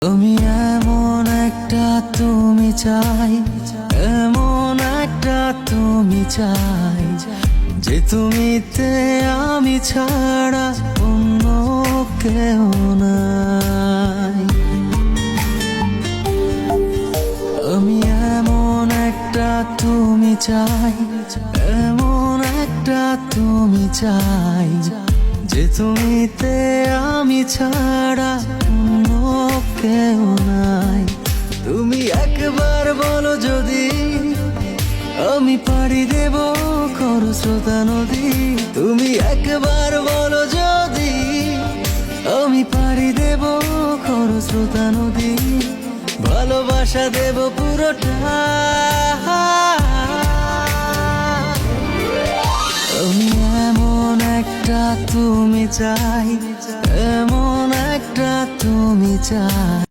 তুমি এমন একটা তুমি চাই, এমন একটা তুমি চাই, যে তুমিতে আমি ছাড়া অন্য কেউ নাই। আমি এমন একটা তুমি চাই, এমন একটা তুমি চাই, যে তুমিতে আমি ছাড়া অন্য কেউ নাই। তুমি একবার বলো যদি আমি পাড়ি দেব খরস্রোতা নদী। তুমি একবার বলো যদি আমি পাড়ি দেব খরস্রোতা নদী। ভালোবাসা দেব পুরোটা। আমি এমন একটা তুমি চাই, এমন একটা তুমি চাই।